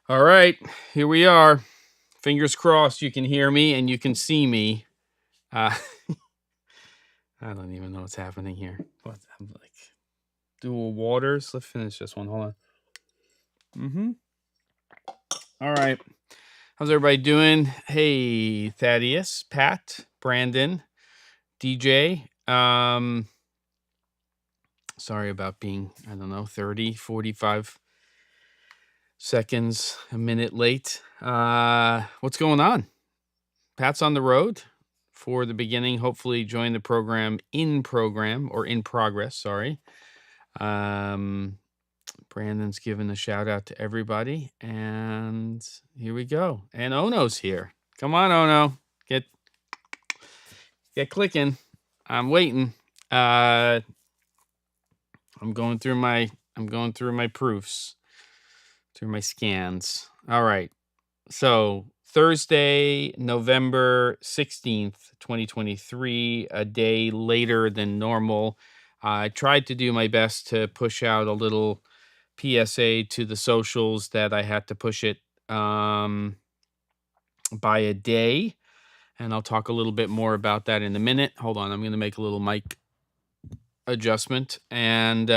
All right, here we are. Fingers crossed you can hear me and you can see me. Uh, I don't even know what's happening here. What? I'm like dual waters. Let's finish this one. Hold on. Mm-hmm. All right. How's everybody doing? Hey, Thaddeus, Pat, Brandon, DJ. Sorry about being, I don't know, 30, 45 seconds, a minute late. What's going on? Pat's on the road for the beginning. Hopefully, join the program in progress. Sorry. Um, Brandon's giving a shout out to everybody, and here we go. And Ono's here. Come on, Ono, get clicking. I'm waiting. I'm going through my proofs, through my scans. All right. So Thursday, November 16th, 2023, a day later than normal. I tried to do my best to push out a little PSA to the socials that I had to push it by a day. And I'll talk a little bit more about that in a minute. Hold on, I'm going to make a little mic adjustment. And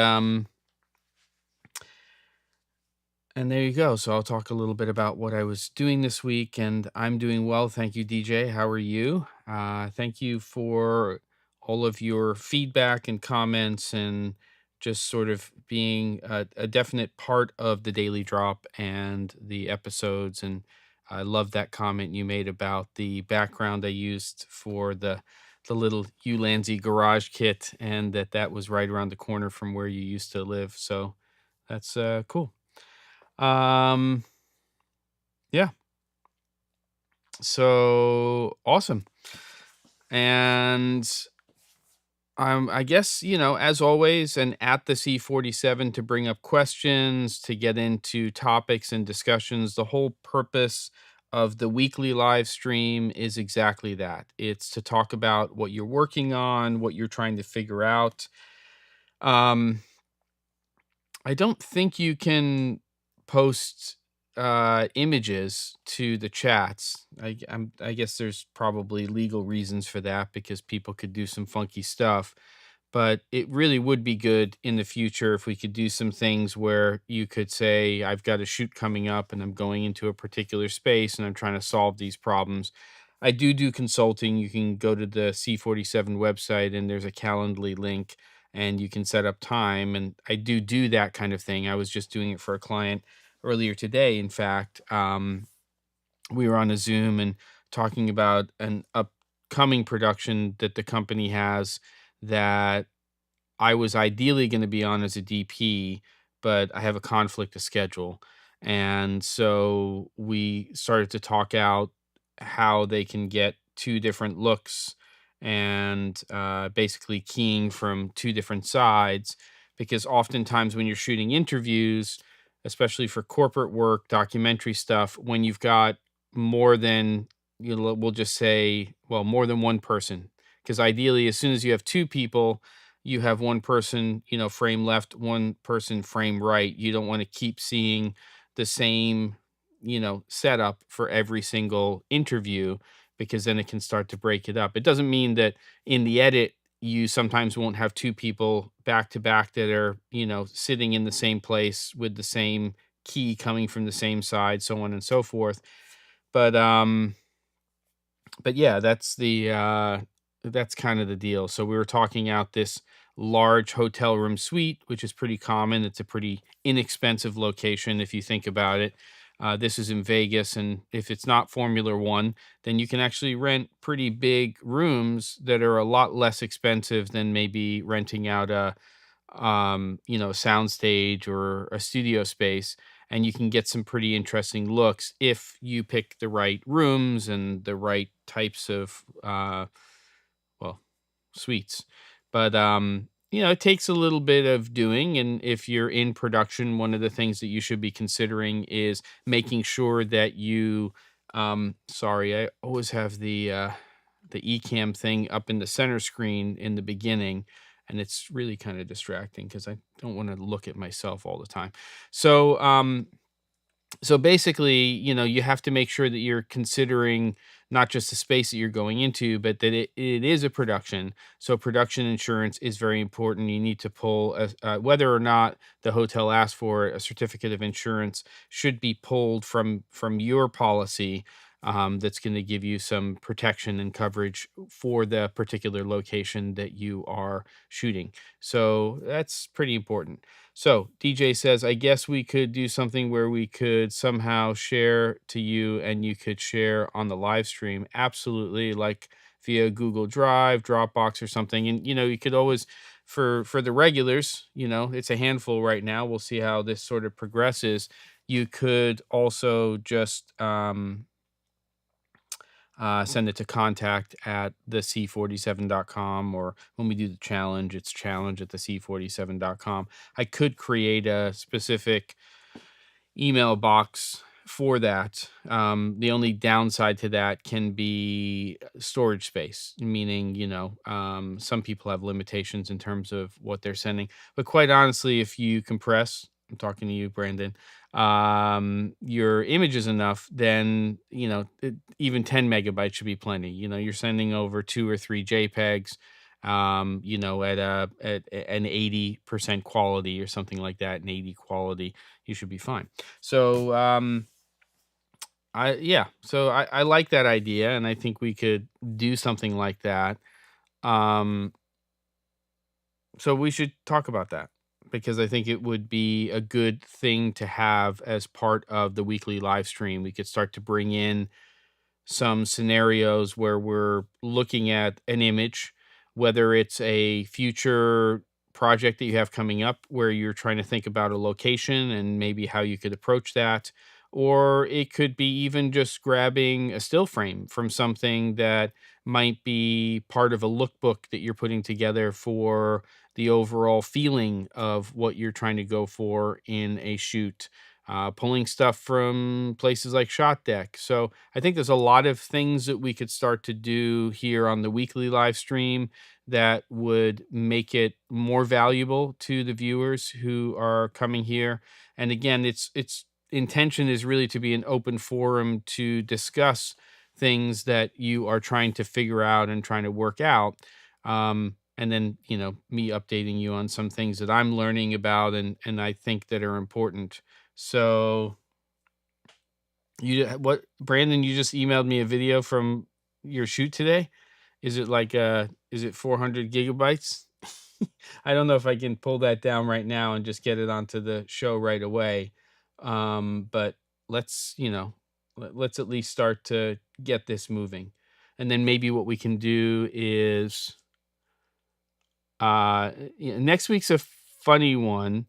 there you go. So I'll talk a little bit about what I was doing this week, and I'm doing well. Thank you, DJ. How are you? Thank you for all of your feedback and comments and just sort of being a definite part of the Daily Drop and the episodes. And I love that comment you made about the background I used for the little Ulanzi garage kit, and that was right around the corner from where you used to live. So that's cool. Um, yeah. So awesome. And I guess, as always, and at the C47 to bring up questions, to get into topics and discussions. The whole purpose of the weekly live stream is exactly that. It's to talk about what you're working on, what you're trying to figure out. Um, I don't think you can post images to the chats. I guess there's probably legal reasons for that because people could do some funky stuff. But it really would be good in the future if we could do some things where you could say, I've got a shoot coming up and I'm going into a particular space and I'm trying to solve these problems. I do consulting. You can go to the C47 website and there's a Calendly link and you can set up time. And I do that kind of thing. I was just doing it for a client earlier today. In fact, we were on a Zoom and talking about an upcoming production that the company has that I was ideally going to be on as a DP, but I have a conflict of schedule. And so we started to talk out how they can get two different looks and basically keying from two different sides. Because oftentimes when you're shooting interviews, especially for corporate work, documentary stuff, when you've got more than, we'll just say, well, more than one person. Because ideally, as soon as you have two people, you have one person, frame left, one person frame right. You don't want to keep seeing the same, setup for every single interview because then it can start to break it up. It doesn't mean that in the edit, you sometimes won't have two people back to back that are, sitting in the same place with the same key coming from the same side, so on and so forth. But yeah, that's kind of the deal. So we were talking out this large hotel room suite, which is pretty common. It's a pretty inexpensive location if you think about it. This is in Vegas, and if it's not Formula One, then you can actually rent pretty big rooms that are a lot less expensive than maybe renting out a soundstage or a studio space, and you can get some pretty interesting looks if you pick the right rooms and the right types of well, suites. But it takes a little bit of doing, and if you're in production, one of the things that you should be considering is making sure that you sorry, I always have the eCam thing up in the center screen in the beginning, and it's really kind of distracting because I don't want to look at myself all the time. So So basically, you have to make sure that you're considering not just the space that you're going into, but that it is a production. So production insurance is very important. You need to pull, whether or not the hotel asks for it, a certificate of insurance should be pulled from your policy. That's going to give you some protection and coverage for the particular location that you are shooting. So that's pretty important. So DJ says, I guess we could do something where we could somehow share to you and you could share on the live stream. Absolutely. Like via Google Drive, Dropbox or something. And, you could always, for the regulars, it's a handful right now. We'll see how this sort of progresses. You could also just, send it to contact at theC47.com, or when we do the challenge, it's challenge at theC47.com. I could create a specific email box for that. The only downside to that can be storage space, meaning, some people have limitations in terms of what they're sending. But quite honestly, if you compress, I'm talking to you, Brandon, your images enough, then, even 10 megabytes should be plenty. You're sending over 2 or 3 JPEGs, at an 80% quality or something like that, an 80 quality, you should be fine. So, I like that idea, and I think we could do something like that. Um, so we should talk about that because I think it would be a good thing to have as part of the weekly live stream. We could start to bring in some scenarios where we're looking at an image, whether it's a future project that you have coming up where you're trying to think about a location and maybe how you could approach that. Or it could be even just grabbing a still frame from something that might be part of a lookbook that you're putting together for the overall feeling of what you're trying to go for in a shoot. Pulling stuff from places like Shot Deck. So I think there's a lot of things that we could start to do here on the weekly live stream that would make it more valuable to the viewers who are coming here. And again, its intention is really to be an open forum to discuss things that you are trying to figure out and trying to work out. And then, me updating you on some things that I'm learning about and I think that are important. So what, Brandon, you just emailed me a video from your shoot today. Is it 400 gigabytes? I don't know if I can pull that down right now and just get it onto the show right away. But let's, let's at least start to get this moving. And then maybe what we can do is, next week's a funny one.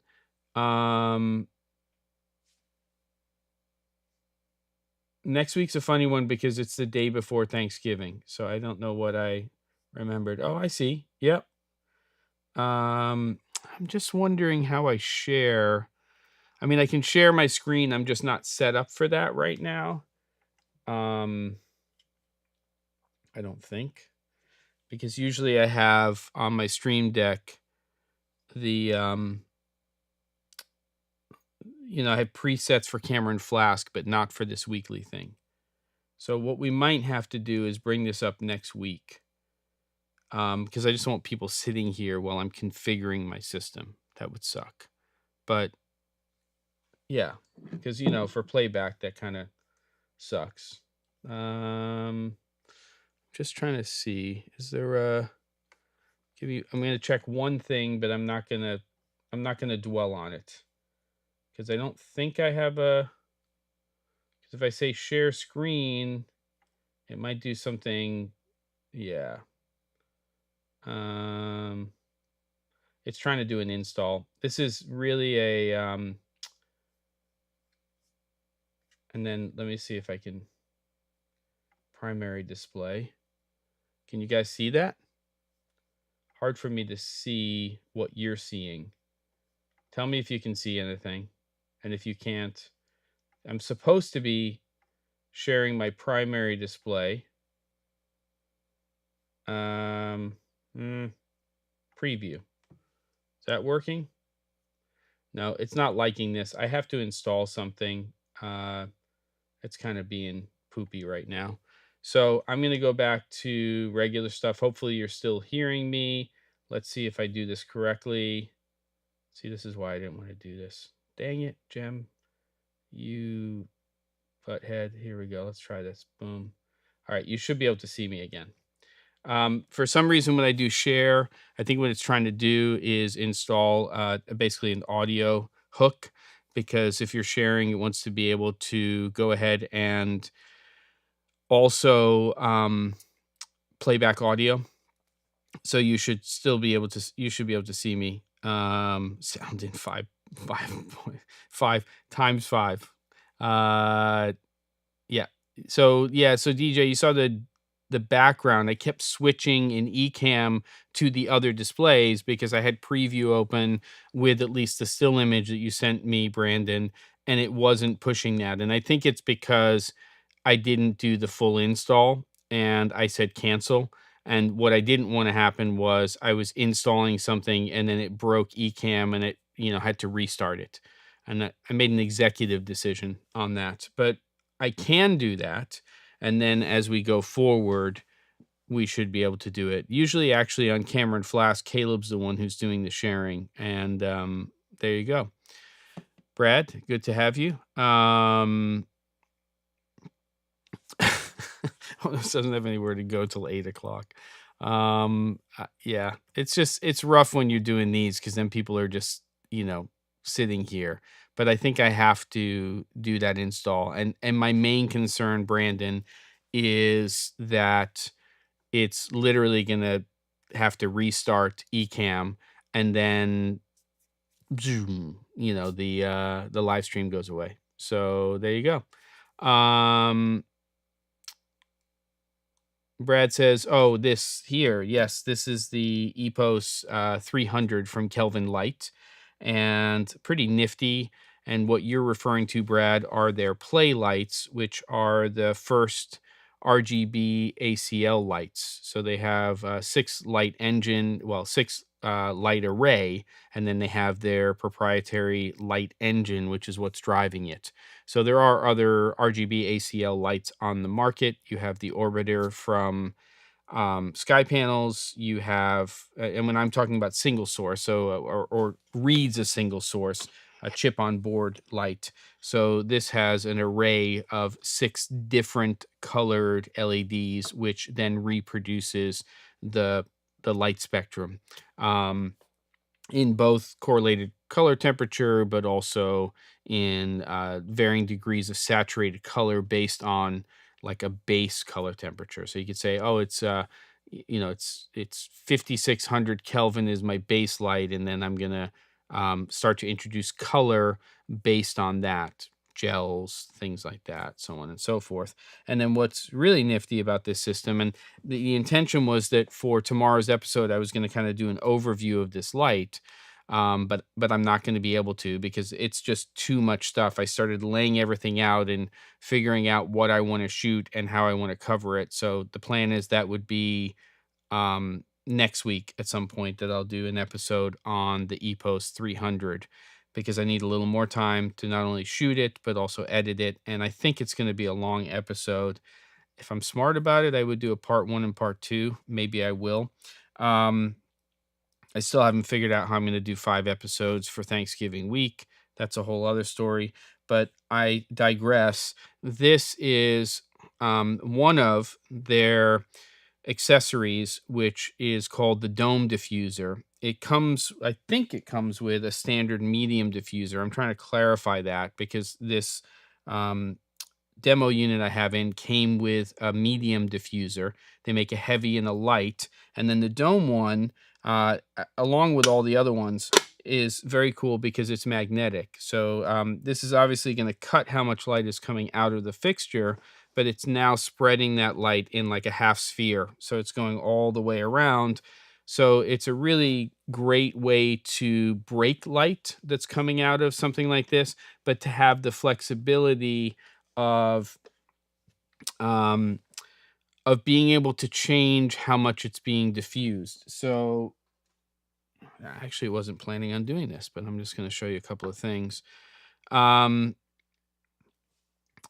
Next week's a funny one because it's the day before Thanksgiving. So I don't know what I remembered. Oh, I see. Yep. I'm just wondering how I share. I mean, I can share my screen. I'm just not set up for that right now. I don't think, because usually I have on my Stream Deck the I have presets for Camera Flask, but not for this weekly thing. So what we might have to do is bring this up next week, because I just want people sitting here while I'm configuring my system. That would suck. But yeah, because for playback that kind of sucks. Just trying to see, is there a I'm going to check one thing, but I'm not going to dwell on it because I don't think I have a, because if I say share screen, it might do something. Yeah. It's trying to do an install. This is really a, and then let me see if I can primary display. Can you guys see that? Hard for me to see what you're seeing. Tell me if you can see anything. And if you can't, I'm supposed to be sharing my primary display. Preview. Is that working? No, it's not liking this. I have to install something. It's kind of being poopy right now. So I'm going to go back to regular stuff. Hopefully you're still hearing me. Let's see if I do this correctly. See, this is why I didn't want to do this. Dang it, Jem. You butthead. Here we go. Let's try this. Boom. All right. You should be able to see me again. For some reason, when I do share, I think what it's trying to do is install basically an audio hook, because if you're sharing, it wants to be able to go ahead and also playback audio. So you should still be able to. You should be able to see me. Sound in 5 times 5. Uh, yeah. So DJ, you saw the background. I kept switching in Ecamm to the other displays because I had preview open with at least the still image that you sent me, Brandon, and it wasn't pushing that. And I think it's because I didn't do the full install and I said cancel. And what I didn't want to happen was I was installing something and then it broke Ecamm and it, had to restart it. And I made an executive decision on that. But I can do that. And then as we go forward, we should be able to do it. Usually, actually, on Camera Flask, Caleb's the one who's doing the sharing. And there you go. Brad, good to have you. This doesn't have anywhere to go till 8 o'clock. Yeah, it's rough when you're doing these because then people are just, sitting here. But I think I have to do that install. And my main concern, Brandon, is that it's literally gonna have to restart Ecamm and then zoom, the live stream goes away. So there you go. Brad says, "Oh, this here, yes, this is the EPOS 300 from Kelvin Light, and pretty nifty. And what you're referring to, Brad, are their play lights, which are the first RGB ACL lights. So they have 6 light array, and then they have their proprietary light engine, which is what's driving it. So there are other RGB ACL lights on the market. You have the Orbiter from Sky Panels. You have, and when I'm talking about single source, so or reads a single source, a chip on board light. So this has an array of 6 different colored LEDs, which then reproduces the light spectrum. In both correlated color temperature, but also in varying degrees of saturated color based on like a base color temperature. So you could say, oh, it's it's 5600 Kelvin is my base light, and then I'm gonna start to introduce color based on that, gels, things like that, so on and so forth. And then what's really nifty about this system, and the intention was that for tomorrow's episode, I was going to kind of do an overview of this light. But I'm not going to be able to because it's just too much stuff. I started laying everything out and figuring out what I want to shoot and how I want to cover it. So the plan is that would be next week at some point that I'll do an episode on the EPOS 300 because I need a little more time to not only shoot it but also edit it. And I think it's going to be a long episode. If I'm smart about it, I would do a part 1 and part 2. Maybe I will. I still haven't figured out how I'm going to do 5 episodes for Thanksgiving week. That's a whole other story, but I digress. This is one of their accessories, which is called the dome diffuser. I think it comes with a standard medium diffuser. I'm trying to clarify that because this demo unit I have in came with a medium diffuser. They make a heavy and a light. And then the dome one, along with all the other ones, is very cool because it's magnetic. So this is obviously going to cut how much light is coming out of the fixture, but it's now spreading that light in like a half sphere. So it's going all the way around. So it's a really great way to break light that's coming out of something like this, but to have the flexibility of being able to change how much it's being diffused. So I actually wasn't planning on doing this, but I'm just going to show you a couple of things.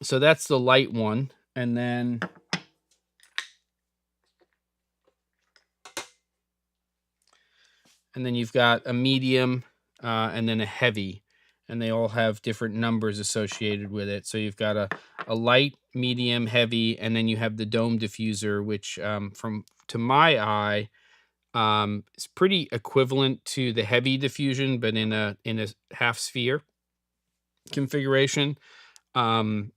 So that's the light one. And then you've got a medium, and then a heavy, and they all have different numbers associated with it. So you've got a light, medium, heavy, and then you have the dome diffuser, which, from to my eye, is pretty equivalent to the heavy diffusion, but in a half sphere configuration. Um,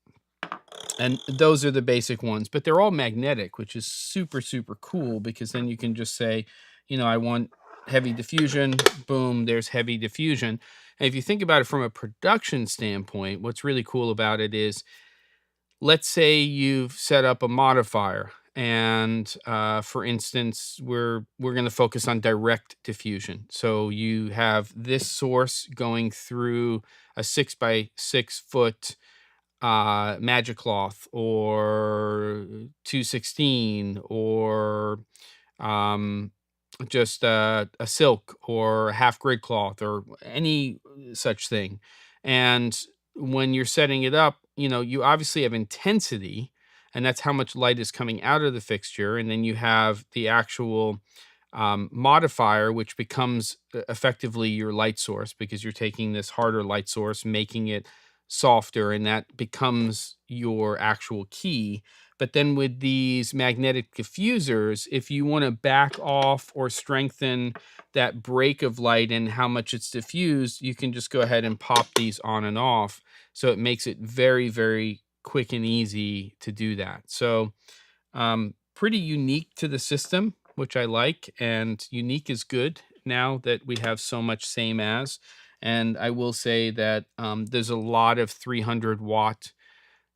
and those are the basic ones, but they're all magnetic, which is super, super cool, because then you can just say, I want heavy diffusion, boom, there's heavy diffusion. And if you think about it from a production standpoint, what's really cool about it is, let's say you've set up a modifier, and for instance, we're going to focus on direct diffusion. So you have this source going through a 6 by 6 foot magic cloth, or 216, or um, just a silk, or a half grid cloth, or any such thing. And when you're setting it up, you obviously have intensity, and that's how much light is coming out of the fixture. And then you have the actual modifier, which becomes effectively your light source, because you're taking this harder light source, making it softer, and that becomes your actual key. But then with these magnetic diffusers, if you want to back off or strengthen that break of light and how much it's diffused, you can just go ahead and pop these on and off. So it makes it very, very quick and easy to do that. So pretty unique to the system, which I like. And unique is good now that we have so much same as. And I will say that there's a lot of 300-watt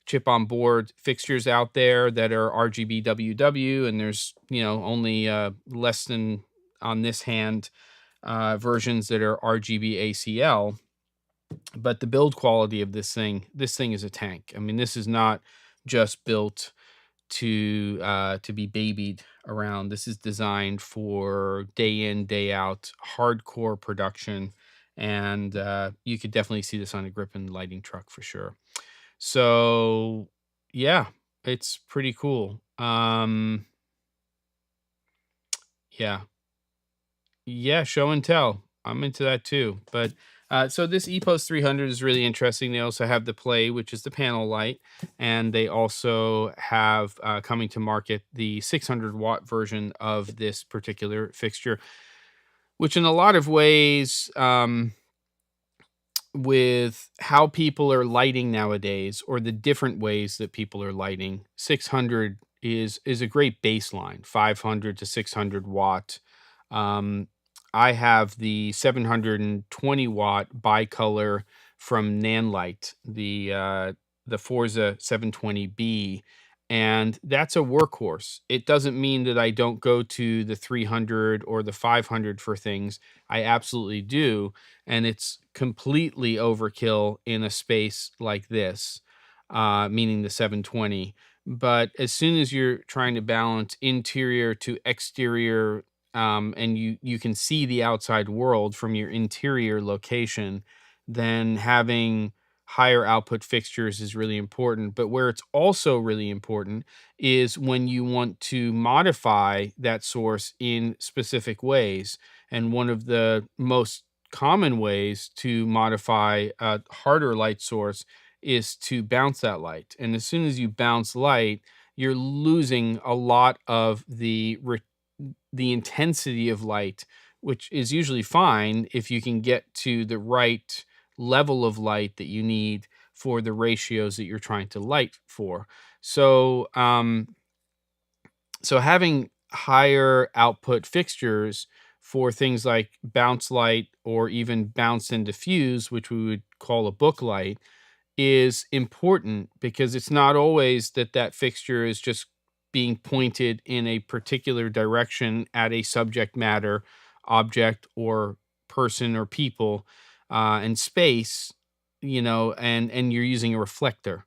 chip on board fixtures out there that are RGB WW, and there's only less than, on this hand, versions that are RGB ACL. But the build quality of this thing is a tank. I mean, this is not just built to be babied around. This is designed for day in, day out, hardcore production. And you could definitely see this on a grip and lighting truck for sure. So yeah, it's pretty cool. Yeah. Yeah, show and tell. I'm into that too. But so this EPOS 300 is really interesting. They also have the Play, which is the panel light, and they also have coming to market the 600-watt version of this particular fixture, which in a lot of ways, with how people are lighting nowadays, or the different ways that people are lighting, 600 is a great baseline. 500 to 600 watt. um, I have the 720-watt bicolor from Nanlite, the Forza 720B, and that's a workhorse. It doesn't mean that I don't go to the 300 or the 500 for things. I absolutely do, and it's completely overkill in a space like this, meaning the 720. But as soon as you're trying to balance interior to exterior, and you can see the outside world from your interior location, then having higher output fixtures is really important. But where it's also really important is when you want to modify that source in specific ways. And one of the most common ways to modify a harder light source is to bounce that light. And as soon as you bounce light, you're losing a lot of the intensity of light, which is usually fine if you can get to the right level of light that you need for the ratios that you're trying to light for. So, so having higher output fixtures for things like bounce light, or even bounce and diffuse, which we would call a book light, is important, because it's not always that fixture is just being pointed in a particular direction at a subject matter, object, or person, or people, and space, and you're using a reflector,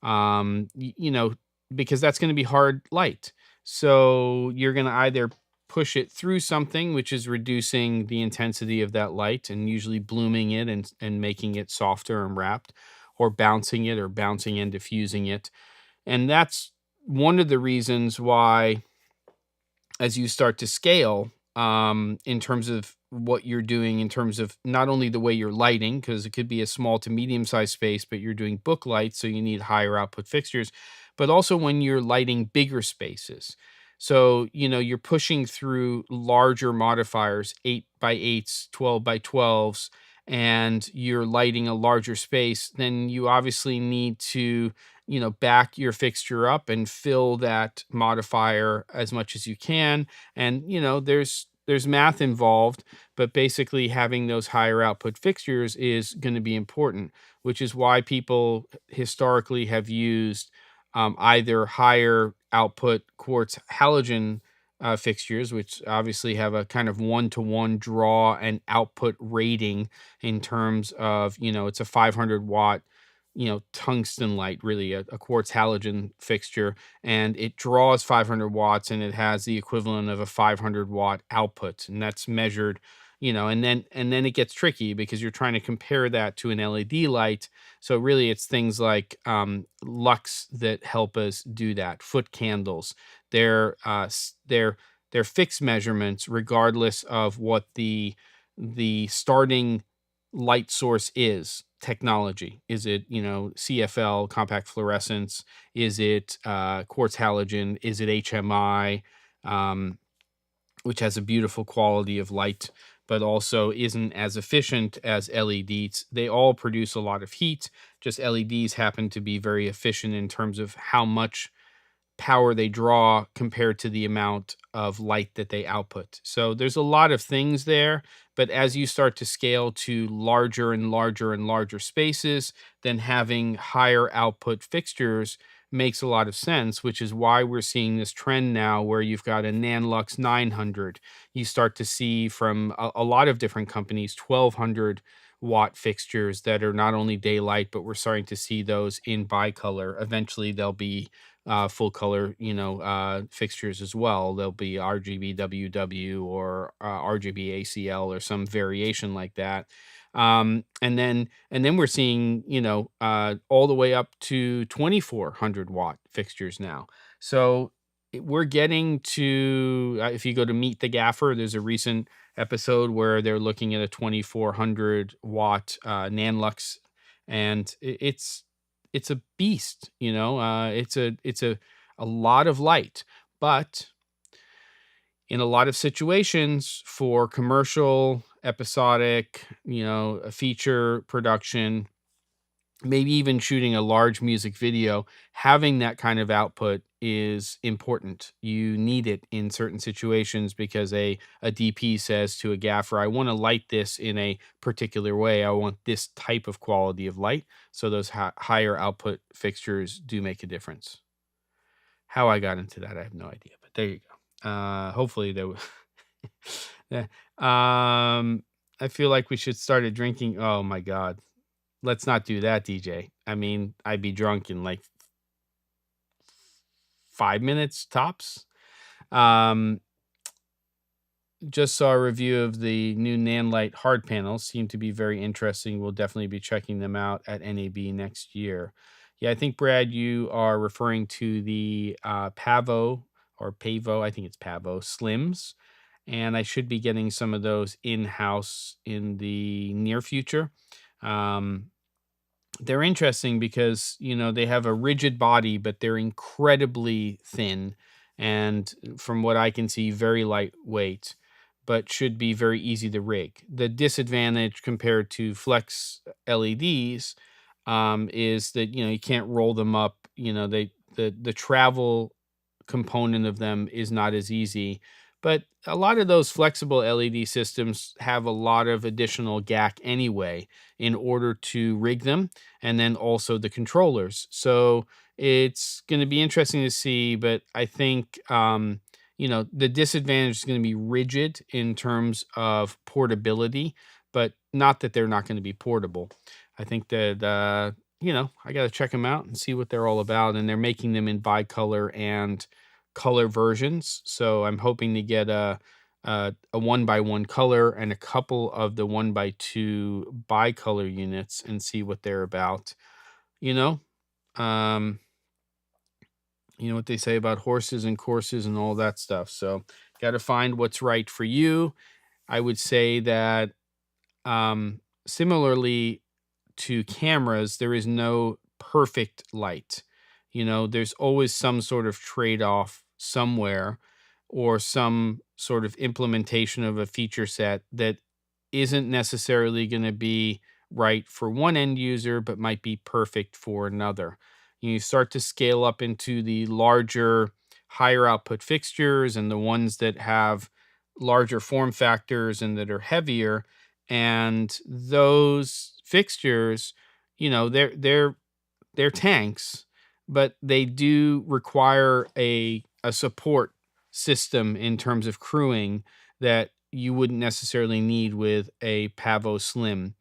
because that's going to be hard light. So you're going to either push it through something, which is reducing the intensity of that light and usually blooming it and making it softer and wrapped, or bouncing it, or bouncing and diffusing it. And that's one of the reasons why, as you start to scale, in terms of what you're doing, in terms of not only the way you're lighting, because it could be a small to medium sized space, but you're doing book lights, so you need higher output fixtures, but also when you're lighting bigger spaces. So, you're pushing through larger modifiers, 8x8s, 12x12s, and you're lighting a larger space, then you obviously need to back your fixture up and fill that modifier as much as you can. And there's math involved, but basically having those higher output fixtures is going to be important, which is why people historically have used either higher output quartz halogen fixtures, which obviously have a kind of one-to-one draw and output rating, in terms of, it's a 500 watt tungsten light, really a quartz halogen fixture, and it draws 500 watts, and it has the equivalent of a 500 watt output, and that's measured. And then it gets tricky because you're trying to compare that to an LED light. So really it's things like lux that help us do that. Foot candles, they're they're fixed measurements regardless of what the starting light source is. Technology, is it CFL, compact fluorescence? Is it quartz halogen? Is it HMI, um, which has a beautiful quality of light but also isn't as efficient as LEDs? They all produce a lot of heat. Just LEDs happen to be very efficient in terms of how much power they draw compared to the amount of light that they output. So there's a lot of things there, but as you start to scale to larger and larger and larger spaces, then having higher output fixtures makes a lot of sense, which is why we're seeing this trend now where you've got a Nanlux 900. You start to see from a lot of different companies 1200 watt fixtures that are not only daylight, but we're starting to see those in bicolor. Eventually they'll be full color, fixtures as well. There'll be RGB WW or RGB ACL or some variation like that. And then we're seeing, all the way up to 2400 watt fixtures now. So we're getting to, if you go to Meet the Gaffer, there's a recent episode where they're looking at a 2400 watt Nanlux, and it's a beast. It's a lot of light, but in a lot of situations for commercial, episodic, a feature production, maybe even shooting a large music video, having that kind of output is important. You need it in certain situations because a DP says to a gaffer, I want to light this in a particular way. I want this type of quality of light. So those higher output fixtures do make a difference. How I got into that, I have no idea, but there you go. Hopefully there was. Yeah. I feel like we should start a drinking. Oh my God. Let's not do that, DJ. I mean, I'd be drunk in like 5 minutes tops. Um, just saw a review of the new Nanlite hard panels. Seem to be very interesting. We'll definitely be checking them out at NAB next year. Yeah, I think, Brad, you are referring to the Pavo or Pavo. I think it's Pavo Slims. And I should be getting some of those in-house in the near future. They're interesting because they have a rigid body, but they're incredibly thin, and from what I can see, very lightweight, but should be very easy to rig. The disadvantage compared to flex LEDs is that you can't roll them up. The travel component of them is not as easy. But a lot of those flexible LED systems have a lot of additional GAC anyway in order to rig them, and then also the controllers. So it's going to be interesting to see, but I think the disadvantage is going to be rigid in terms of portability, but not that they're not going to be portable. I think that I got to check them out and see what they're all about, and they're making them in bicolor and color versions. So I'm hoping to get a 1x1 color and a couple of the 1x2 bicolor units and see what they're about. you know, um, you know what they say about horses and courses and all that stuff. So, got to find what's right for you. I would say that similarly to cameras, there is no perfect light. There's always some sort of trade off somewhere or some sort of implementation of a feature set that isn't necessarily going to be right for one end user, but might be perfect for another. You start to scale up into the larger, higher output fixtures and the ones that have larger form factors and that are heavier. And those fixtures, they're tanks, but they do require a support system in terms of crewing that you wouldn't necessarily need with a Pavo Slim.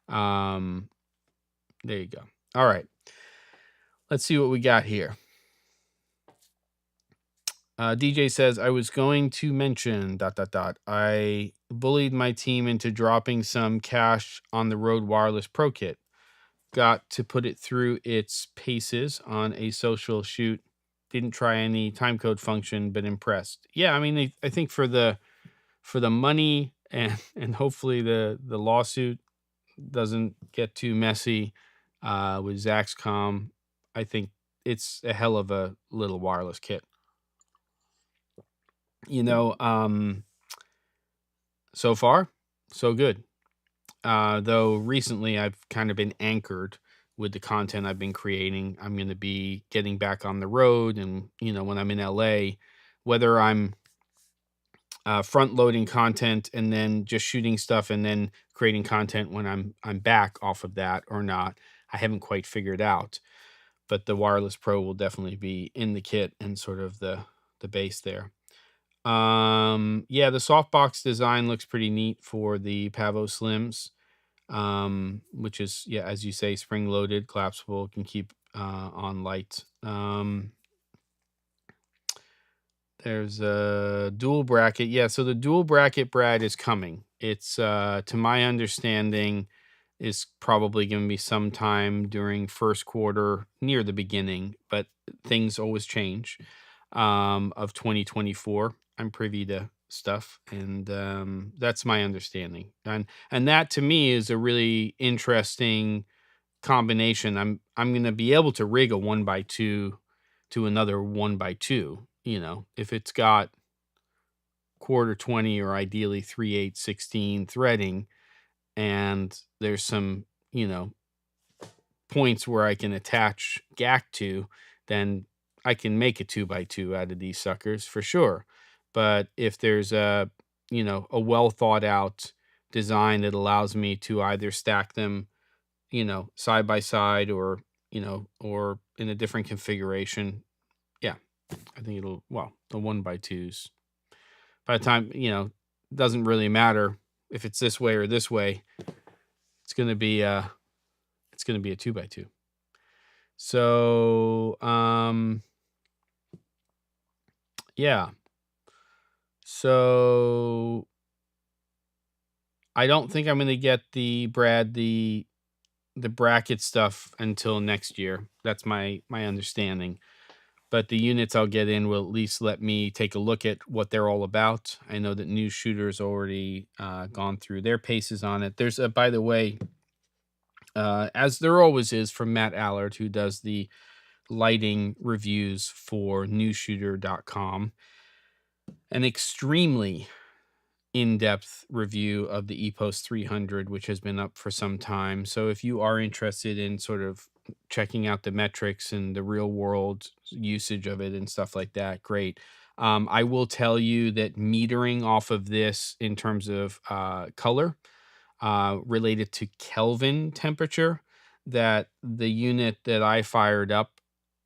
Um, there you go. All right. Let's see what we got here. DJ says, I was going to mention ... I bullied my team into dropping some cash on the Rode Wireless Pro Kit. Got to put it through its paces on a social shoot. Didn't try any timecode function, but impressed. Yeah, I mean, I think for the money and hopefully the lawsuit doesn't get too messy with Zaxcom, I think it's a hell of a little wireless kit. So far, so good. Though recently I've kind of been anchored with the content I've been creating. I'm going to be getting back on the road, and when I'm in LA, whether I'm front loading content and then just shooting stuff and then creating content when I'm back off of that or not, I haven't quite figured out. But the Wireless Pro will definitely be in the kit and sort of the base there. Yeah, the softbox design looks pretty neat for the Pavo Slims, which is, yeah, as you say, spring loaded, collapsible, can keep on light. There's a dual bracket. Yeah, so the dual bracket, Brad, is coming. It's to my understanding is probably going to be sometime during first quarter, near the beginning, but things always change, of 2024. I'm privy to stuff, and that's my understanding. And that to me is a really interesting combination. I'm going to be able to rig a 1x2 to another 1x2, if it's got quarter 20 or ideally 3/8 16 threading, and there's some, points where I can attach GAC to, then I can make a 2x2 out of these suckers for sure. But if there's a well thought out design that allows me to either stack them, side by side, or or in a different configuration, yeah, I think the 1x2s, by the time, doesn't really matter if it's this way or this way, it's going to be a 2x2. So, yeah. So I don't think I'm going to get the bracket stuff until next year. That's my understanding. But the units I'll get in will at least let me take a look at what they're all about. I know that New Shooter's already gone through their paces on it. There's by the way, as there always is, from Matt Allard, who does the lighting reviews for newshooter.com, an extremely in-depth review of the EPOS 300, which has been up for some time. So if you are interested in sort of checking out the metrics and the real world usage of it and stuff like that, great. I will tell you that metering off of this in terms of color, related to Kelvin temperature, that the unit that I fired up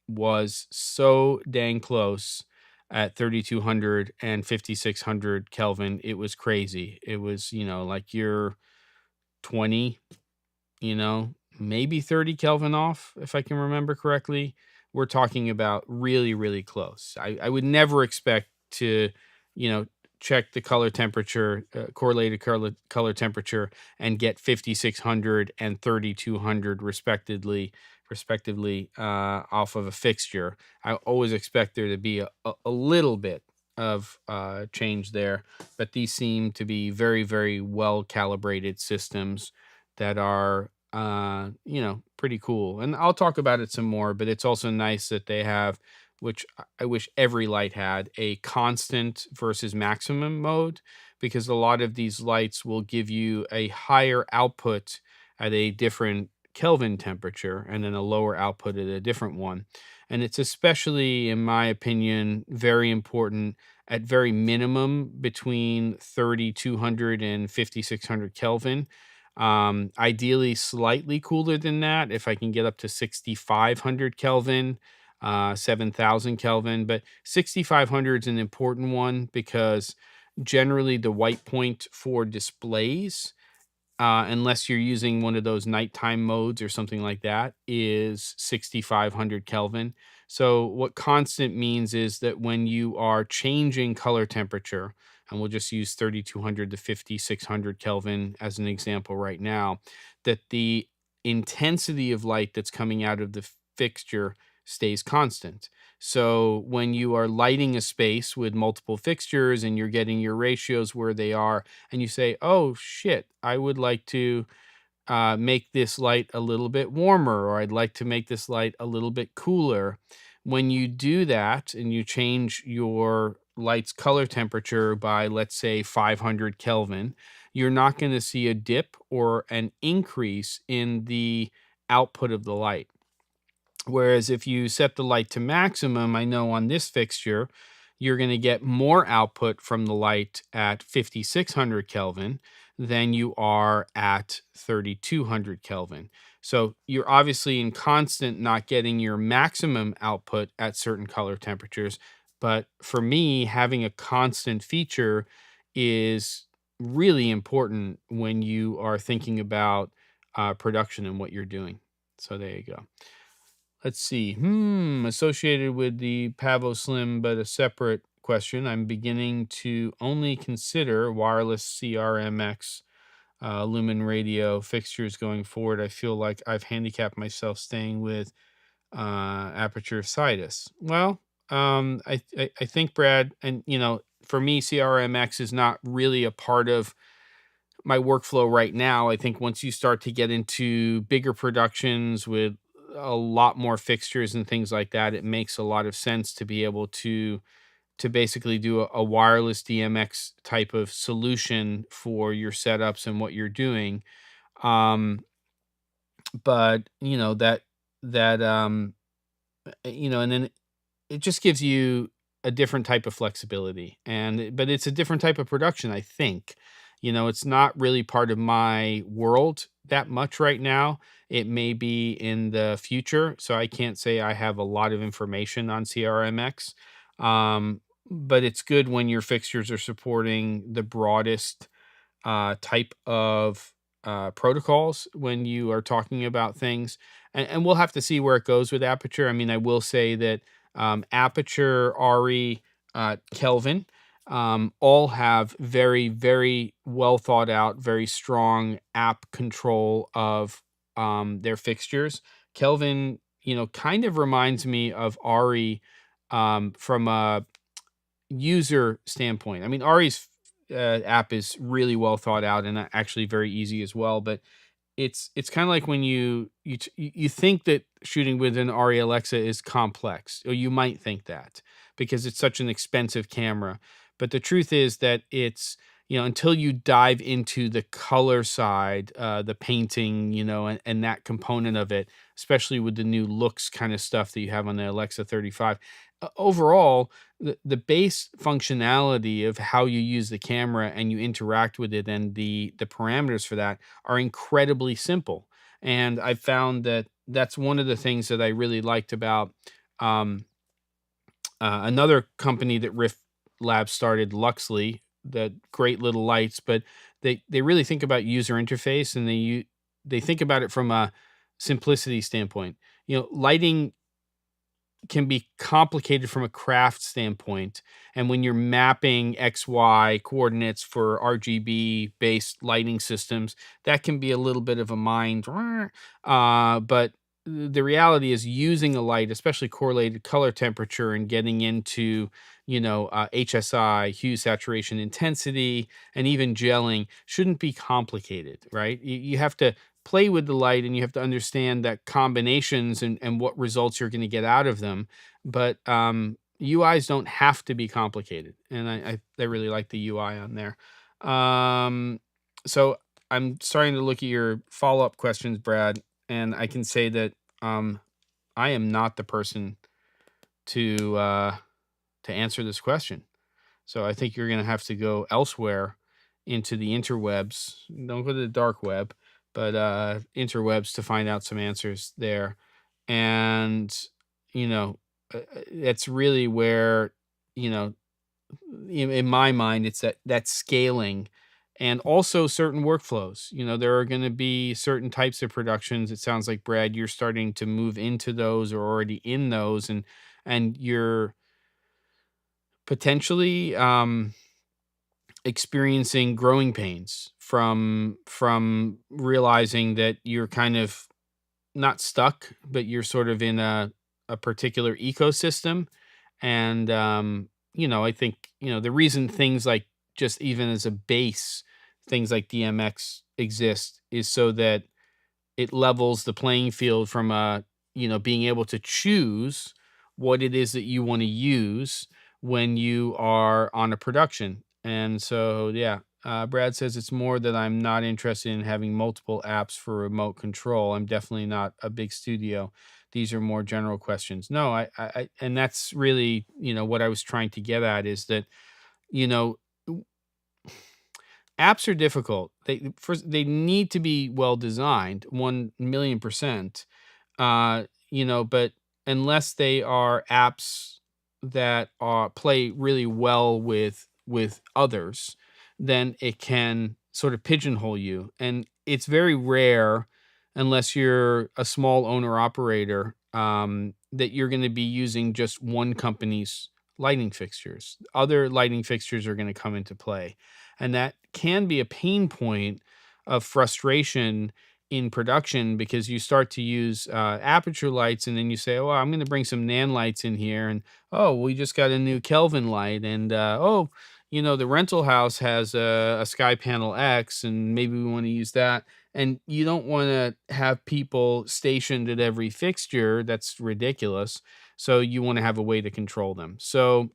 was so dang close at 3200 and 5600 Kelvin. It was crazy. It was, like you're 20, maybe 30 Kelvin off, if I can remember correctly. We're talking about really, really close. I would never expect to, check the color temperature, correlated color temperature, and get 5600 and 3200 respectively off of a fixture. I always expect there to be a little bit of change there, but these seem to be very, very well calibrated systems that are pretty cool. And I'll talk about it some more, but it's also nice that they have, which I wish every light had, a constant versus maximum mode, because a lot of these lights will give you a higher output at a different Kelvin temperature and then a lower output at a different one. And it's especially, in my opinion, very important at very minimum between 3200 and 5600 Kelvin. Ideally slightly cooler than that if I can get up to 6500 Kelvin, 7000 Kelvin, but 6500 is an important one because generally the white point for displays, unless you're using one of those nighttime modes or something like that, is 6500 Kelvin. So, what constant means is that when you are changing color temperature, and we'll just use 3200 to 5600 Kelvin as an example right now, that the intensity of light that's coming out of the fixture stays constant. So, when you are lighting a space with multiple fixtures and you're getting your ratios where they are, and you say, oh shit, I would like to make this light a little bit warmer, or I'd like to make this light a little bit cooler. When you do that and you change your light's color temperature by, let's say, 500 Kelvin, you're not going to see a dip or an increase in the output of the light. Whereas if you set the light to maximum, I know on this fixture, you're going to get more output from the light at 5600 Kelvin than you are at 3200 Kelvin. So you're obviously in constant not getting your maximum output at certain color temperatures. But for me, having a constant feature is really important when you are thinking about production and what you're doing. So there you go. Let's see. Associated with the Pavo Slim, but a separate question. I'm beginning to only consider wireless CRMX lumen radio fixtures going forward. I feel like I've handicapped myself staying with aperture situs. Well, I think, Brad, and for me, CRMX is not really a part of my workflow right now. I think once you start to get into bigger productions with a lot more fixtures and things like that, it makes a lot of sense to be able to basically do a wireless DMX type of solution for your setups and what you're doing. But and then it just gives you a different type of flexibility, but it's a different type of production, I think. It's not really part of my world that much right now. It may be in the future, so I can't say I have a lot of information on CRMX. But it's good when your fixtures are supporting the broadest type of protocols when you are talking about things. And we'll have to see where it goes with Aperture. I mean, I will say that Aperture, RE, Kelvin, all have very, very well thought out, very strong app control of their fixtures. Kelvin, kind of reminds me of RE from a user standpoint. I mean, RE's app is really well thought out and actually very easy as well. But it's kind of like when you think that shooting with an RE Alexa is complex, or you might think that because it's such an expensive camera. But the truth is that it's until you dive into the color side, the painting, and that component of it, especially with the new looks kind of stuff that you have on the Alexa 35. Overall, the base functionality of how you use the camera and you interact with it and the parameters for that are incredibly simple. And I found that that's one of the things that I really liked about another company that Rift Labs started, Luxley, the great little lights, but they really think about user interface, and they think about it from a simplicity standpoint. Lighting can be complicated from a craft standpoint. And when you're mapping XY coordinates for RGB based lighting systems, that can be a little bit of a mind. But the reality is using a light, especially correlated color temperature, and getting into, HSI, hue, saturation, intensity, and even gelling shouldn't be complicated, right? You have to play with the light and you have to understand that combinations and what results you're going to get out of them. But UIs don't have to be complicated. And I really like the UI on there. So I'm starting to look at your follow-up questions, Brad, and I can say that um, I am not the person to answer this question. So I think you're going to have to go elsewhere into the interwebs. Don't go to the dark web, but interwebs to find out some answers there. And that's really where, you know, in my mind, it's that scaling and also certain workflows. There are going to be certain types of productions. It sounds like, Brad, you're starting to move into those or already in those, and you're potentially experiencing growing pains from realizing that you're kind of not stuck, but you're sort of in a particular ecosystem. And I think the reason things like, just even as a base, things like DMX exist is so that it levels the playing field from being able to choose what it is that you want to use when you are on a production. And so, yeah, Brad says it's more that I'm not interested in having multiple apps for remote control. I'm definitely not a big studio. These are more general questions. No, and that's really, what I was trying to get at is that, you know, apps are difficult. They need to be well designed, 1,000,000%. But unless they are apps that play really well with others, then it can sort of pigeonhole you. And it's very rare, unless you're a small owner operator, that you're going to be using just one company's lighting fixtures. Other lighting fixtures are going to come into play, and that can be a pain point of frustration in production, because you start to use aperture lights, and then you say, oh, I'm going to bring some nan lights in here, and oh, we just got a new Kelvin light, and the rental house has a Sky Panel X, and maybe we want to use that. And you don't want to have people stationed at every fixture. That's ridiculous. So you want to have a way to control them. So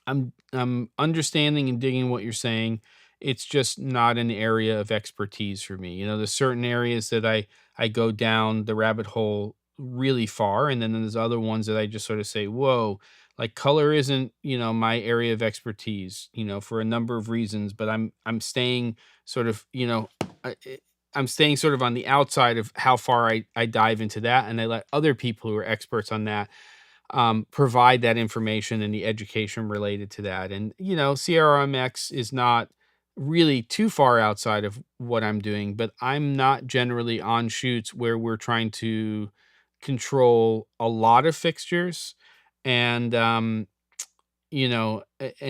I'm understanding and digging what you're saying. It's just not an area of expertise for me. There's certain areas that I go down the rabbit hole really far, and then there's other ones that I just sort of say, "Whoa, like color isn't, my area of expertise, for a number of reasons." But I'm staying sort of, I- I- I'm staying sort of on the outside of how far I dive into that, and I let other people who are experts on that provide that information and the education related to that. And, CRMX is not really too far outside of what I'm doing, but I'm not generally on shoots where we're trying to control a lot of fixtures. And, and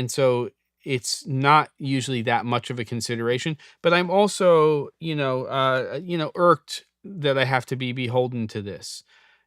so it's not usually that much of a consideration, but I'm also, irked that I have to be beholden to this.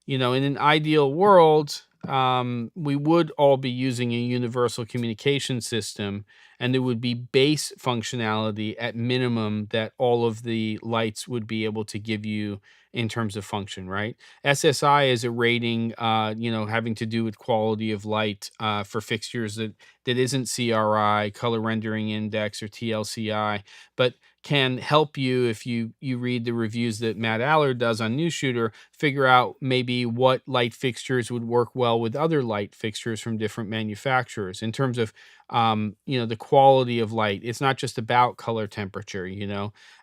In an ideal world, we would all be using a universal communication system, and there would be base functionality at minimum that all of the lights would be able to give you in terms of function, right? SSI is a rating, having to do with quality of light for fixtures that isn't CRI, color rendering index, or TLCI, but can help you, if you read the reviews that Matt Allard does on News Shooter, figure out maybe what light fixtures would work well with other light fixtures from different manufacturers in terms of the quality of light. It's not just about color temperature.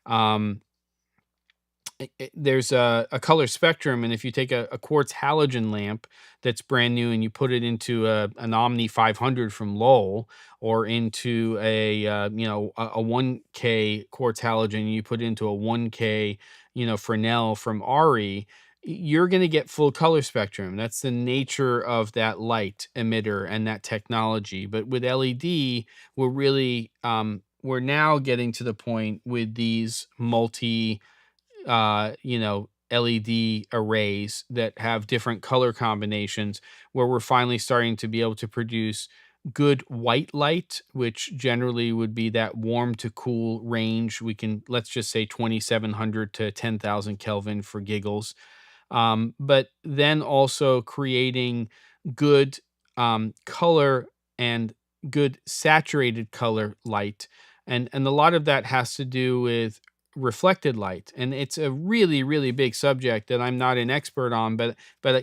Um, there's a color spectrum, and if you take a quartz halogen lamp that's brand new and you put it into an Omni 500 from Lowell, or into a 1K quartz halogen, and you put it into a 1K Fresnel from Ari, you're going to get full color spectrum. That's the nature of that light emitter and that technology. But with LED, we're now getting to the point with these LED arrays that have different color combinations, where we're finally starting to be able to produce good white light, which generally would be that warm to cool range. Let's just say 2700 to 10,000 Kelvin for giggles. But then also creating good color and good saturated color light. And a lot of that has to do with reflected light. And it's a really, really big subject that I'm not an expert on, but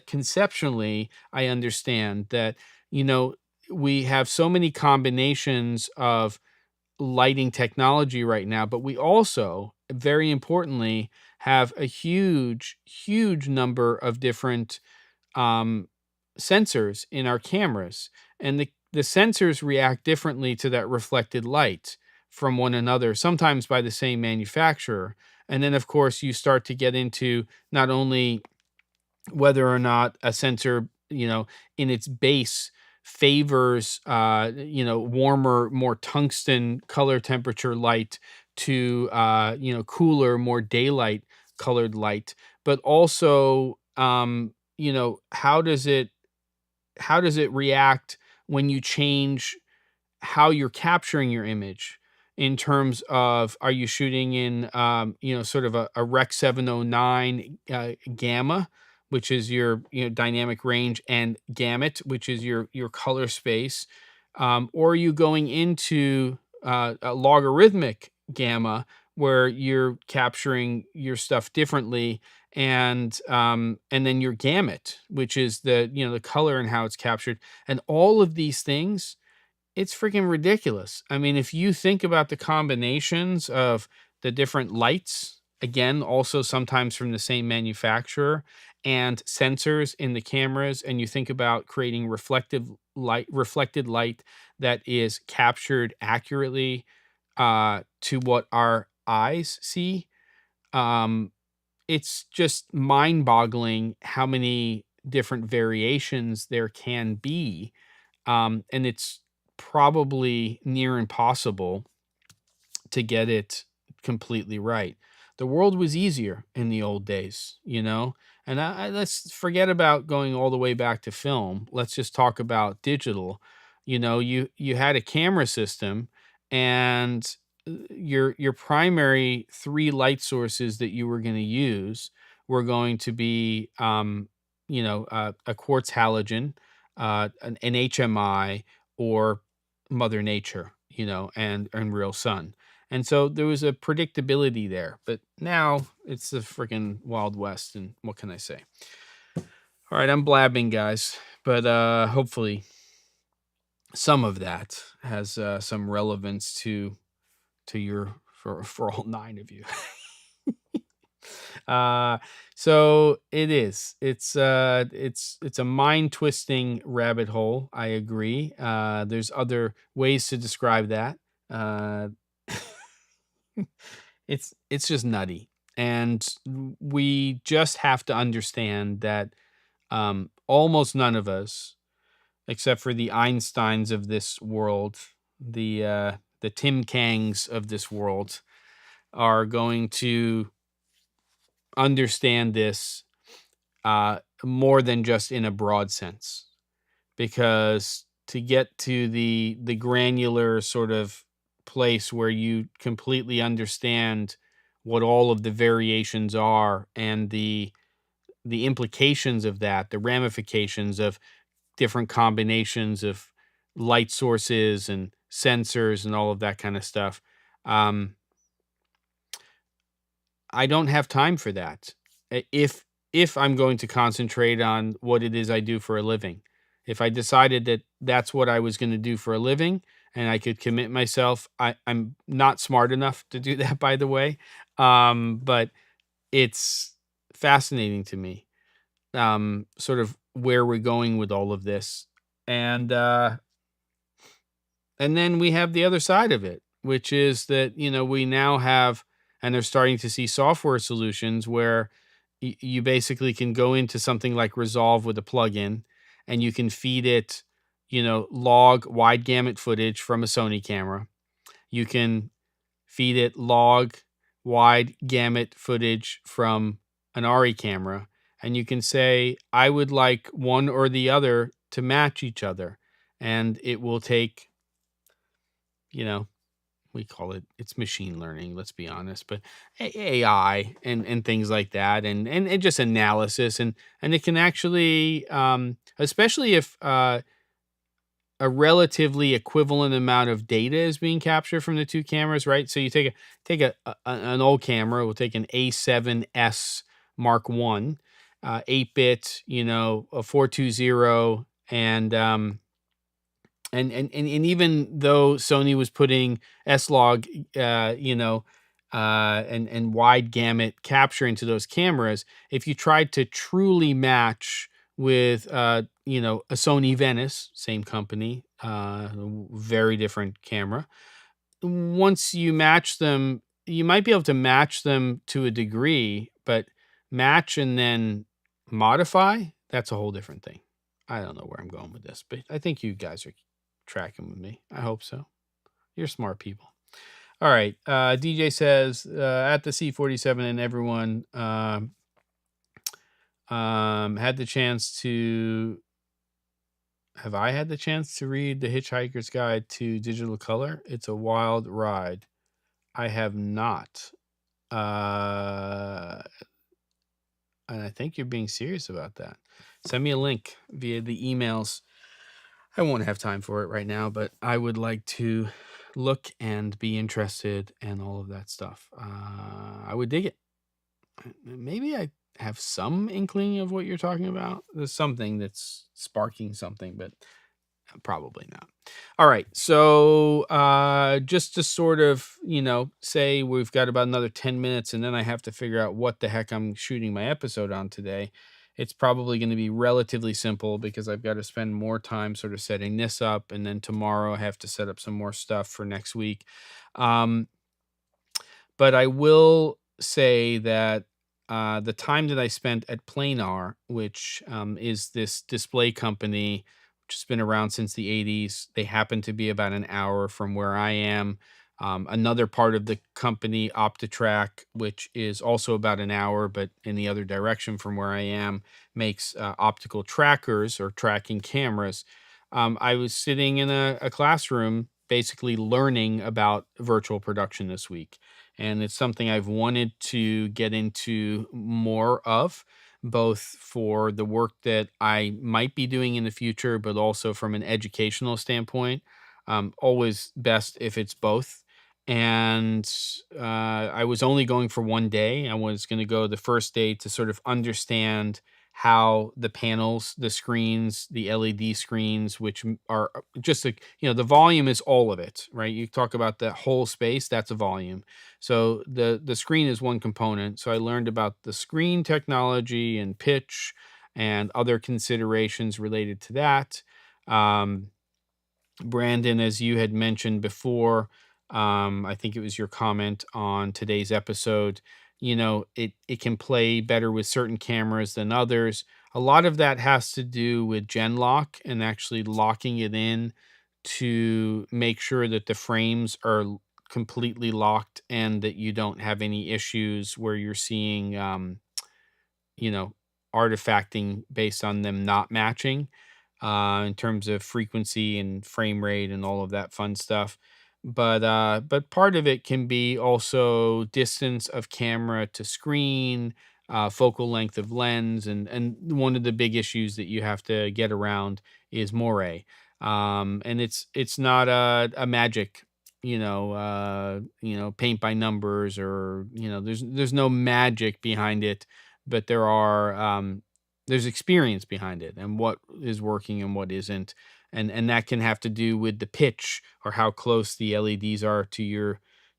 conceptually, I understand that, you know, we have so many combinations of lighting technology right now, but we also, very importantly, have a huge, huge number of different um, sensors in our cameras. And the sensors react differently to that reflected light from one another, sometimes by the same manufacturer. And then, of course, you start to get into not only whether or not a sensor, in its base favors, warmer, more tungsten color temperature light to, cooler, more daylight colored light, but also, how does it react when you change how you're capturing your image, in terms of, are you shooting in, sort of a Rec. 709 gamma, which is your, dynamic range, and gamut, which is your color space, or are you going into a logarithmic gamma, where you're capturing your stuff differently, and then your gamut, which is the color and how it's captured, and all of these things. It's freaking ridiculous. I mean, if you think about the combinations of the different lights, again, also sometimes from the same manufacturer, and sensors in the cameras, and you think about creating reflected light that is captured accurately to what our eyes see, um, it's just mind-boggling how many different variations there can be, and it's probably near impossible to get it completely right. The world was easier in the old days, and let's forget about going all the way back to film. Let's just talk about digital. You had a camera system, and your primary three light sources that you were going to use were going to be, a quartz halogen, an HMI, or Mother Nature, and real sun. And so there was a predictability there. But now it's the freaking Wild West, and what can I say? All right, I'm blabbing, guys, but hopefully some of that has some relevance to your for all nine of you. So it is. It's a mind twisting rabbit hole. I agree. There's other ways to describe that. Uh, it's just nutty, and we just have to understand that almost none of us, except for the Einsteins of this world, the Tim Kangs of this world, are going to understand this more than just in a broad sense, because to get to the granular sort of place where you completely understand what all of the variations are, and the implications of that, the ramifications of different combinations of light sources and sensors and all of that kind of stuff. Um, I don't have time for that. If I'm going to concentrate on what it is I do for a living. If I decided that that's what I was going to do for a living, and I could commit myself, I'm not smart enough to do that, by the way. But it's fascinating to me, sort of where we're going with all of this. And then we have the other side of it, which is that, we now have, and they're starting to see software solutions where you basically can go into something like Resolve with a plugin, and you can feed it, log wide gamut footage from a Sony camera. You can feed it log wide gamut footage from an ARRI camera, and you can say, I would like one or the other to match each other. And it will take, you know, we call it's machine learning, let's be honest, but AI and things like that, and just analysis, and it can actually, especially if a relatively equivalent amount of data is being captured from the two cameras, right? So you an old camera, we'll take an A7S Mark One, 8-bit, a 420, and even though Sony was putting S-Log, and wide gamut capture into those cameras, if you tried to truly match with, a Sony Venice, same company, very different camera. Once you match them, you might be able to match them to a degree, but match and then modify, that's a whole different thing. I don't know where I'm going with this, but I think you guys are tracking with me. I hope so. You're smart people. All right. DJ says, at the C47 and everyone had the chance to. Have I had the chance to read The Hitchhiker's Guide to Digital Color? It's a wild ride. I have not. And I think you're being serious about that. Send me a link via the emails. I won't have time for it right now, but I would like to look and be interested and all of that stuff. I would dig it. Maybe I have some inkling of what you're talking about. There's something that's sparking something, but probably not. All right. So just to sort of, say we've got about another 10 minutes and then I have to figure out what the heck I'm shooting my episode on today. It's probably going to be relatively simple because I've got to spend more time sort of setting this up. And then tomorrow I have to set up some more stuff for next week. But I will say that the time that I spent at Planar, which is this display company, which has been around since the 80s. They happen to be about an hour from where I am. Another part of the company, OptiTrack, which is also about an hour, but in the other direction from where I am, makes optical trackers or tracking cameras. I was sitting in a classroom basically learning about virtual production this week. And it's something I've wanted to get into more of, both for the work that I might be doing in the future, but also from an educational standpoint. Always best if it's both. And I was only going for one day. I was going to go the first day to sort of understand how the panels, the screens, the LED screens, which are just the volume is all of it, right? You talk about the whole space, that's a volume. So the screen is one component. So I learned about the screen technology and pitch and other considerations related to that. Brandon, as you had mentioned before, I think it was your comment on today's episode, it can play better with certain cameras than others. A lot of that has to do with gen lock and actually locking it in to make sure that the frames are completely locked and that you don't have any issues where you're seeing, you know, artifacting based on them not matching in terms of frequency and frame rate and all of that fun stuff. But part of it can be also distance of camera to screen, focal length of lens, and one of the big issues that you have to get around is moire. And it's not a magic, paint by numbers, or there's no magic behind it, but there's experience behind it and what is working and what isn't. And that can have to do with the pitch or how close the LEDs are to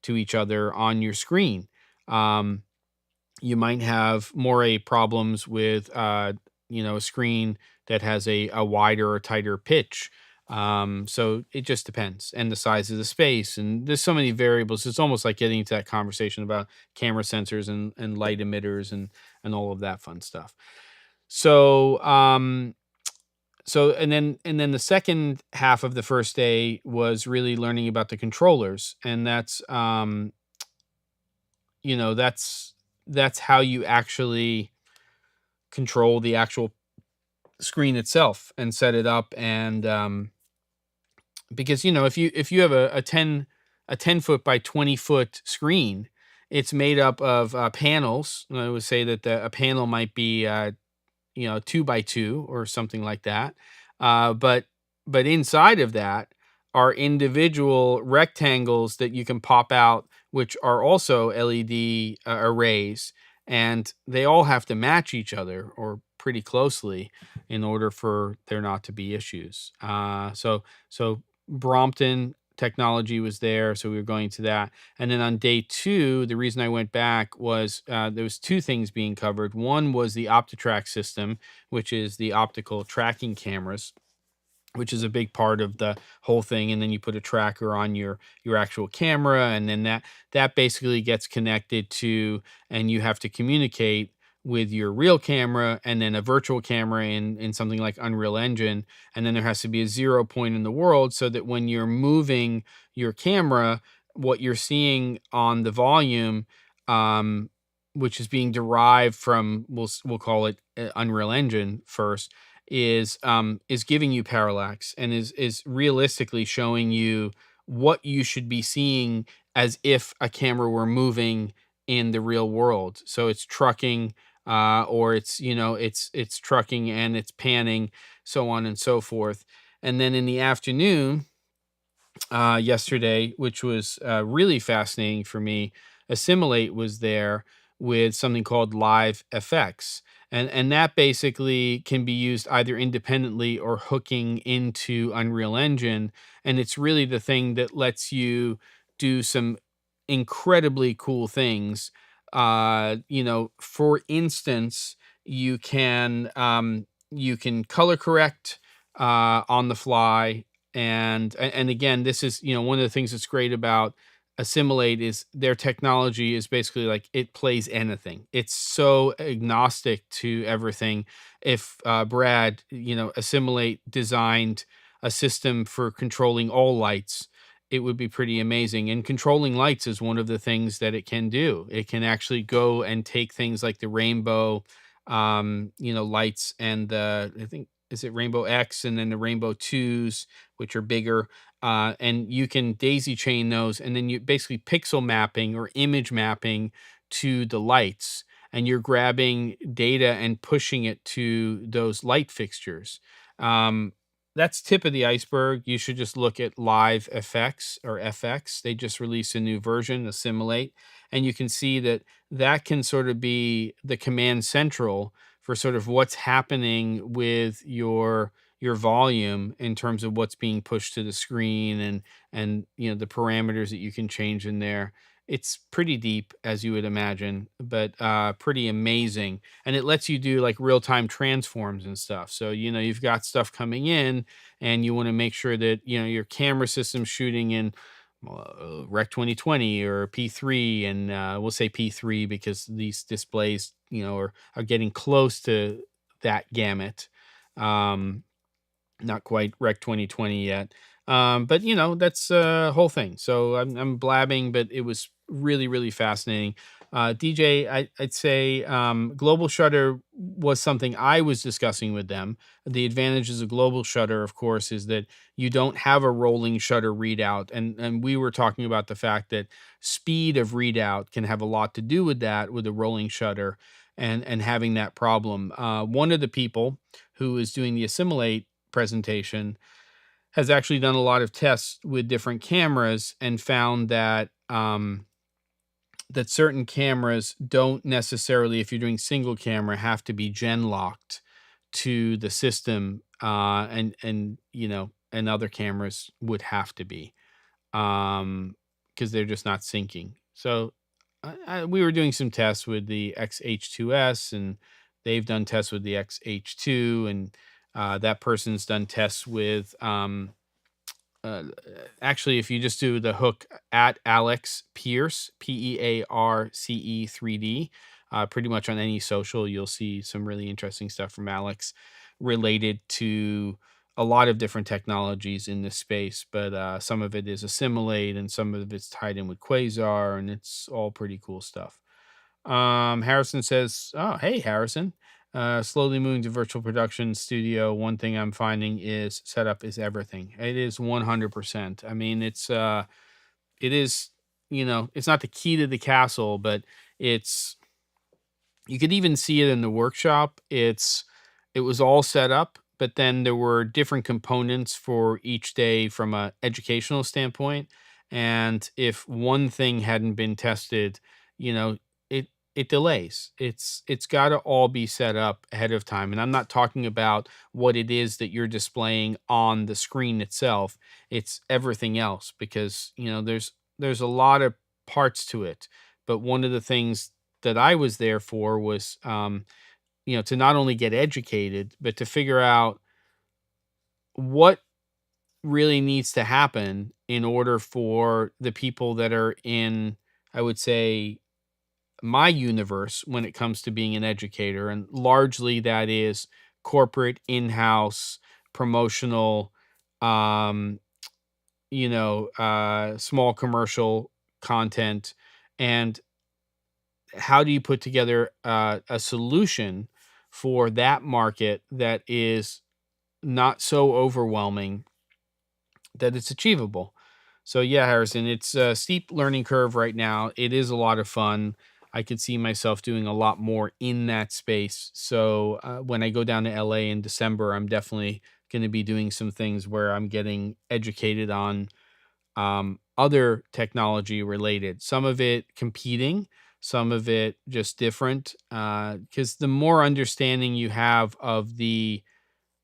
each other on your screen. You might have moire problems with a screen that has a wider or tighter pitch. So it just depends, and the size of the space, and there's so many variables. It's almost like getting into that conversation about camera sensors and light emitters and all of that fun stuff. So, and then the second half of the first day was really learning about the controllers, and that's how you actually control the actual screen itself and set it up. And because if you have a 10 foot by 20 foot screen, it's made up of panels. I would say that a panel might be 2 by 2 or something like that. But inside of that are individual rectangles that you can pop out, which are also LED arrays, and they all have to match each other or pretty closely in order for there not to be issues. So Brompton technology was there, so we were going to that. And then on day two, the reason I went back was there was two things being covered. One was the OptiTrack system, which is the optical tracking cameras, which is a big part of the whole thing. And then you put a tracker on your actual camera, and then that basically gets connected to, and you have to communicate with your real camera and then a virtual camera in something like Unreal Engine. And then there has to be a 0 point in the world so that when you're moving your camera, what you're seeing on the volume, um, which is being derived from, we'll call it Unreal Engine first, is giving you parallax, and is realistically showing you what you should be seeing as if a camera were moving in the real world. So it's trucking, or it's trucking and it's panning, so on and so forth. And then in the afternoon, yesterday, which was really fascinating for me, Assimilate was there with something called Live FX. And that basically can be used either independently or hooking into Unreal Engine. And it's really the thing that lets you do some incredibly cool things. For instance, you can color correct on the fly. And again, this is one of the things that's great about Assimilate is their technology is basically like it plays anything. It's so agnostic to everything. If Brad, Assimilate designed a system for controlling all lights, it would be pretty amazing. And controlling lights is one of the things that it can do. It can actually go and take things like the rainbow, lights, and I think, is it Rainbow X, and then the Rainbow Twos, which are bigger, and you can daisy chain those, and then you basically pixel mapping or image mapping to the lights, and you're grabbing data and pushing it to those light fixtures. Um, that's tip of the iceberg. You should just look at Live FX or FX. They just released a new version, Assimilate, and you can see that can sort of be the command central for sort of what's happening with your volume in terms of what's being pushed to the screen, and the parameters that you can change in there. It's pretty deep, as you would imagine, but pretty amazing. And it lets you do like real-time transforms and stuff. So you've got stuff coming in, and you want to make sure that your camera system's shooting in Rec 2020 or P3, and we'll say P3 because these displays are getting close to that gamut. Um, Not quite Rec 2020 yet. But that's a whole thing. So I'm blabbing, but it was really, really fascinating. DJ, I'd say global shutter was something I was discussing with them. The advantages of global shutter, of course, is that you don't have a rolling shutter readout. And we were talking about the fact that speed of readout can have a lot to do with that, with a rolling shutter, and having that problem. One of the people who is doing the Assimilate presentation has actually done a lot of tests with different cameras and found that certain cameras don't necessarily, if you're doing single camera, have to be gen locked to the system, and other cameras would have to be, because they're just not syncing. So we were doing some tests with the XH2S, and they've done tests with the XH2, and that person's done tests with, actually, if you just do the hook at Alex Pierce, Pearce 3D, Pretty much on any social, you'll see some really interesting stuff from Alex related to a lot of different technologies in this space, but some of it is assimilate and some of it's tied in with Quasar, and it's all pretty cool stuff. Harrison says, "Oh, hey, Harrison. Slowly moving to virtual production studio. One thing I'm finding is setup is everything. It is 100%. I mean, it is, it's not the key to the castle, but it's you could even see it in the workshop. It was all set up, but then there were different components for each day from a educational standpoint. And if one thing hadn't been tested, you know, it delays. It's got to all be set up ahead of time. And I'm not talking about what it is that you're displaying on the screen itself. It's everything else because, there's a lot of parts to it. But one of the things that I was there for was, to not only get educated, but to figure out what really needs to happen in order for the people that are in, I would say, my universe when it comes to being an educator. And largely that is corporate, in house, promotional, um, small commercial content. And how do you put together a solution for that market that is not so overwhelming that it's achievable? So yeah, Harrison, it's a steep learning curve right now. It is a lot of fun. I could see myself doing a lot more in that space. So when I go down to LA in December, I'm definitely going to be doing some things where I'm getting educated on other technology related, some of it competing, some of it just different. Because the more understanding you have of the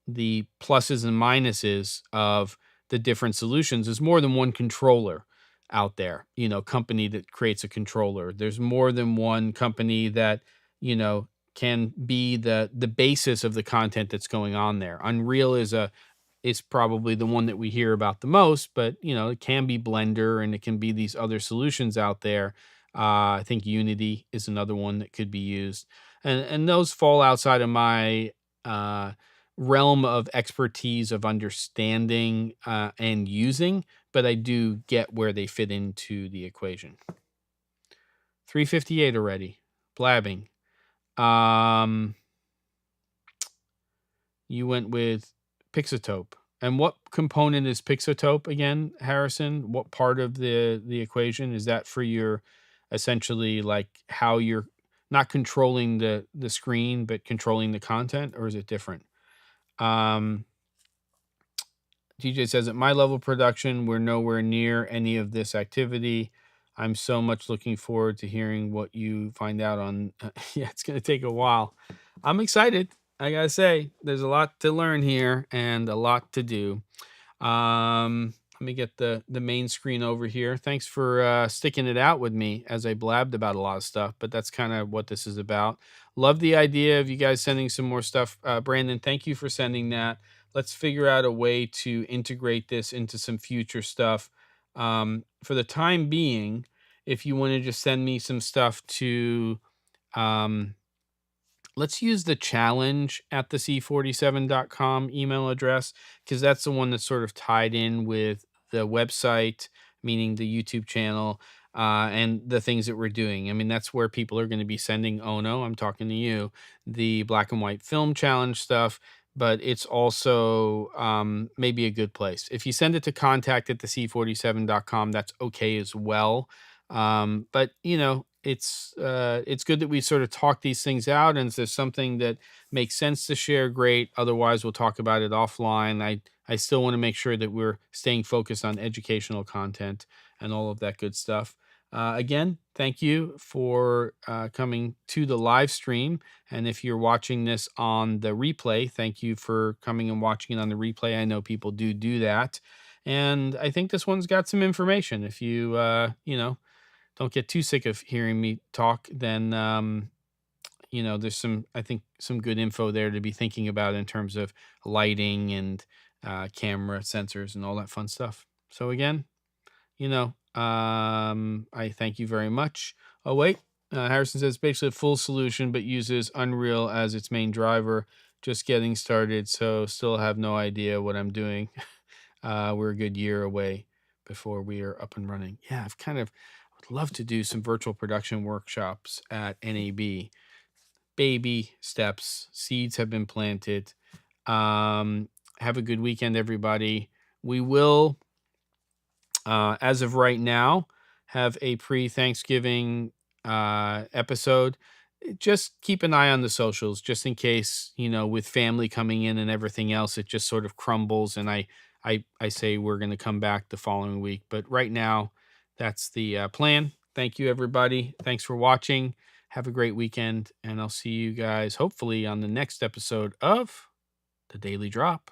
pluses and minuses of the different solutions, there's more than one controller out there, company that creates a controller. There's more than one company that, can be the basis of the content that's going on there. Unreal is probably the one that we hear about the most, but it can be Blender and it can be these other solutions out there. I think Unity is another one that could be used, and those fall outside of my realm of expertise of understanding and using, but I do get where they fit into the equation. 358 already, blabbing. You went with Pixotope. And what component is Pixotope again, Harrison? What part of the equation is that for your essentially like how you're not controlling the screen but controlling the content, or is it different? Um, DJ says at my level of production, we're nowhere near any of this activity. I'm so much looking forward to hearing what you find out on. Yeah, it's going to take a while. I'm excited. I gotta say, there's a lot to learn here and a lot to do. Let me get the main screen over here. Thanks for sticking it out with me as I blabbed about a lot of stuff, but that's kind of what this is about. Love the idea of you guys sending some more stuff. Brandon, thank you for sending that. Let's figure out a way to integrate this into some future stuff. For the time being, if you want to just send me some stuff to um, let's use the challenge at the theC47.com email address, because that's the one that's sort of tied in with the website, meaning the YouTube channel, and the things that we're doing. I mean, that's where people are going to be sending, oh no, I'm talking to you, the black and white film challenge stuff, but it's also maybe a good place. If you send it to contact at the theC47.com, that's okay as well. But it's good that we sort of talk these things out, and if there's something that makes sense to share, great. Otherwise, we'll talk about it offline. I still want to make sure that we're staying focused on educational content and all of that good stuff. Again, thank you for coming to the live stream. And if you're watching this on the replay, thank you for coming and watching it on the replay. I know people do that. And I think this one's got some information. If you, don't get too sick of hearing me talk, then there's I think some good info there to be thinking about in terms of lighting and camera sensors and all that fun stuff. So again, I thank you very much. Oh wait, Harrison says basically a full solution, but uses Unreal as its main driver. Just getting started, so still have no idea what I'm doing. We're a good year away before we are up and running. Yeah, would love to do some virtual production workshops at NAB. Baby steps, seeds have been planted. Um, have a good weekend, everybody. We will, as of right now, have a pre-Thanksgiving episode. Just keep an eye on the socials, just in case, with family coming in and everything else, it just sort of crumbles. And I say we're going to come back the following week. But right now, that's the plan. Thank you, everybody. Thanks for watching. Have a great weekend, and I'll see you guys hopefully on the next episode of The Daily Drop.